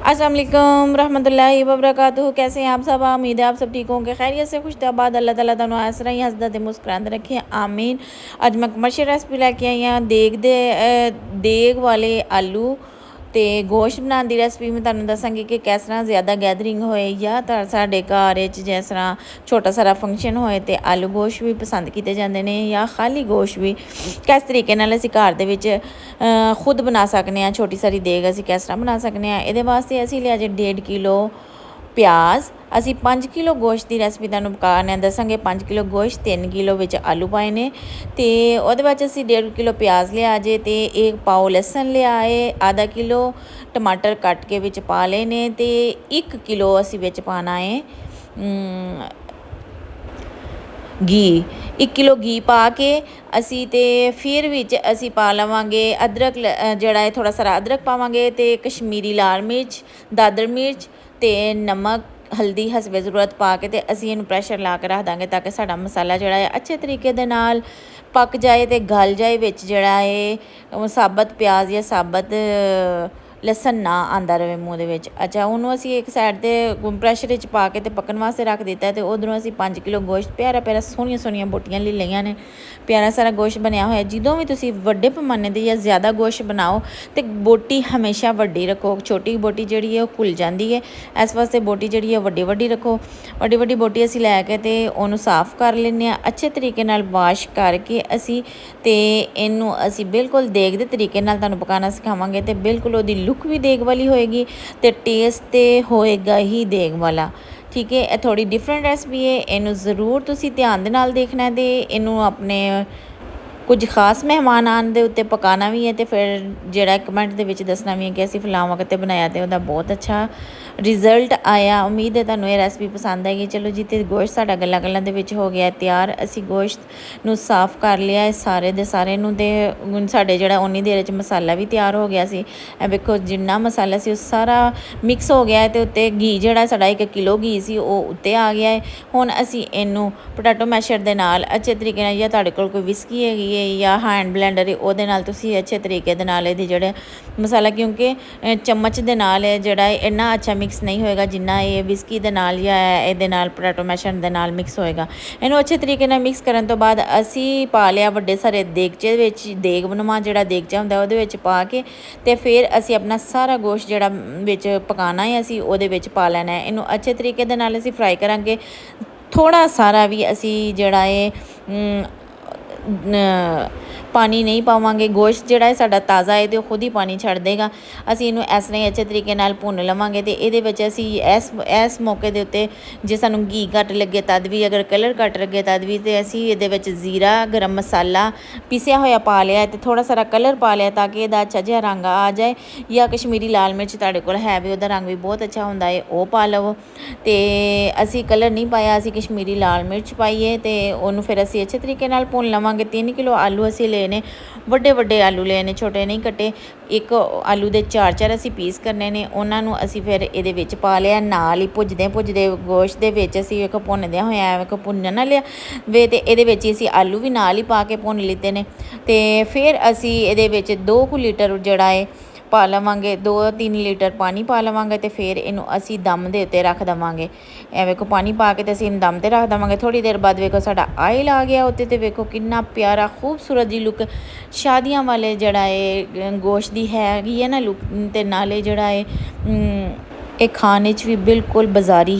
अस्सलाम वालेकुम रहमतुल्लाहि व बरकातुहू। कैसे हैं आप सब? उम्मीद है आप सब ठीक होंगे, खैरियत से खुशदाबाद। अल्लाह ताला तुहानू इस तरह ही हसदा ते मुस्कुरांदे रखे, आमीन। अज मैं कमर्शियल रेसिपी लैके आई हाँ देग वाले आलू तो गोश्त बनाने की रेसिपी मैं तुहानू दसांगी कि किस तरह ज़्यादा गैदरिंग होए या साडे घर जिस तरह छोटा सारा फंक्शन होए तो आलू गोश्त भी पसंद किए जाते हैं या खाली गोश्त भी किस तरीके नाल असीं घर दे विच खुद बना सकते हैं। छोटी सारी देग असीं किस तरह बना सकते हैं। ये वास्ते असीं लिया जे 1.5 किलो प्याज। असीं 5 किलो गोश्त की रेसिपी तुहानू पकाने दसांगे। 5 किलो गोश्त 3 किलो विच आलू पाए ने ते उहदे बाद असीं 1.5 किलो प्याज लिया जे ते 1 पाव लसन लिया है, आधा किलो टमाटर कट के विच पा ले ने ते 1 किलो असीं विच पाना है घी। 1 किलो घी पा के असी ते फिर विच असी पा लवांगे अदरक, जड़ा है थोड़ा सारा अदरक पावांगे ते कश्मीरी लाल मिर्च, दादर मिर्च ते नमक, हल्दी हसबे ज़रूरत पा के ते असी इनू प्रैशर ला के रख देंगे ताकि साडा मसाला जड़ा है अच्छे तरीके दे नाल पक जाए ते गल जाए। विच जड़ा है साबत प्याज या साबत लसन ना आंदा रहे मूँह दे विच। अच्छा, उन्होंने असी एक साइड ते प्रैशर च पा के ते पकन वास्ते रख दिता है। तो उधरों असी 5 किलो गोश्त प्यारा प्यारा सोहनिया सोहनिया बोटियां ले लिया ने, प्यारा सारा गोश्त बनया होया। जो भी तुसी वड्डे पैमाने दे या ज़्यादा गोश्त बनाओ तो बोटी हमेशा वड्डी रखो, छोटी बोटी जिहड़ी है घुल जाती है। इस वास्ते बोटी जिहड़ी है वड्डी वड्डी रखो। वड्डी वड्डी बोटी असी लैके ते उन्होंने साफ कर लेने अच्छे तरीके नाल वाश करके असी ते इनू असी बिल्कुल देग दे तरीके नाल तुहानू पकाना सिखावांगे ते बिल्कुल उहदी लुक भी देग वाली होएगी तो टेस्ट तो होएगा ही देग वाला। ठीक है, यह थोड़ी डिफरेंट रेसिपी है, इनू ज़रूर तुसी ध्यान दे नाल देखना है। तो इनू अपने कुछ खास मेहमान आने के उत्ते पकाना भी है तो फिर जड़ा कमेंट के विच दसना भी है कि असीं फलां वक्त बनाया तो वह बहुत अच्छा रिजल्ट आया। उम्मीद है तुहानू ये रेसिपी पसंद आएगी। चलो जी, तो गोश्त साडा गल्लां गल्लां दे विच हो गया तैयार। असीं गोश्त नू साफ कर लिया है सारे दे सारे नू ते साडे जड़ा उन्नी देर च मसाला भी तैयार हो गया सी। वेखो जिन्ना मसाला सी सारा मिक्स हो गया है तो उत्ते घी जड़ा साडा 1 किलो घी सी वो उत्ते आ गया है। हुण असीं इनू पोटैटो मैशर दे नाल अच्छे तरीके नाल, या तुहाडे कोल कोई विस्की हैगी है या हैंड ब्लैंडर है उहदे नाल तुसीं अच्छे तरीके दे नाल इहदी जेहड़े मसाला, क्योंकि चम्मच दे नाल जड़ा इन्ना अच्छा मिक्स नहीं होएगा जिन्ना ये विस्की दे नाल या इहदे नाल पोटैटो मैशर दे नाल मिक्स होएगा। इनू अच्छे तरीके नाल मिक्स करन तो बाद असीं पा लिया वड्डे सारे देगचे विच, देग बनवा जड़ा देगचा हुंदा उहदे विच पा के ते फिर असीं अपना सारा गोश्त जड़ा विच पकाना है असीं उहदे विच पा लेना है। इनू अच्छे तरीके दे नाल असीं फ्राई करांगे। थोड़ा सारा भी असी जड़ा है पानी नहीं पावांगे। गोश्त जड़ा है साडा ताज़ा है तो खुद ही पानी छड़ देगा। असी इनू इस तरह अच्छे तरीके नाल भुन लवांगे। तो ये असी इस मौके के उत्ते जे सानू घी घट लगे तद भी, अगर कलर घट लगे तद भी, तो असी ये जीरा गर्म मसाला पीसिया होया पा लिया तो थोड़ा सारा कलर पा लिया ताकि यदा अच्छा जिहा रंग आ जाए। या कश्मीरी लाल मिर्च तुहाडे कोल है भी, उहदा रंग भी बहुत अच्छा हुंदा है, वो पा लवो। तो असी कलर नहीं पाया, असी कश्मीरी लाल मिर्च पाईए तो उन्होंने फिर असी अच्छे तरीके नाल भुन लवांगे। 3 किलो आलू असी लेने, वड्डे वड्डे आलू लेने, छोटे नहीं कट्टे। एक आलू दे 4 असी पीस करने ने, उन्होंने असी फिर ये विच पा लिया। नाल ही भुजदे भुजदे गोश्त दे विच असी वेखो भुनदे होया वेखो भुन ना लिया वे, तो ये असी आलू भी नाल ही पा के भुन लीते ने। तो फिर असी ये 2 लीटर जड़ा है पा लवांगे, 2-3 लीटर पानी पा लवांगे। तो फिर इनू असी दम दे उत्ते रख देवांगे। ए वेखो पानी पा के तो असी दम ते रख देवांगे। थोड़ी देर बाद वेखो साडा आयल आ गया उत्ते, तो वेखो कितना प्यारा खूबसूरत जी लुक शादियां वाले जड़ा है गोश्त दी हैगी है ना लुक। ते नाले जड़ा है ये खाने च भी बिल्कुल बाजारी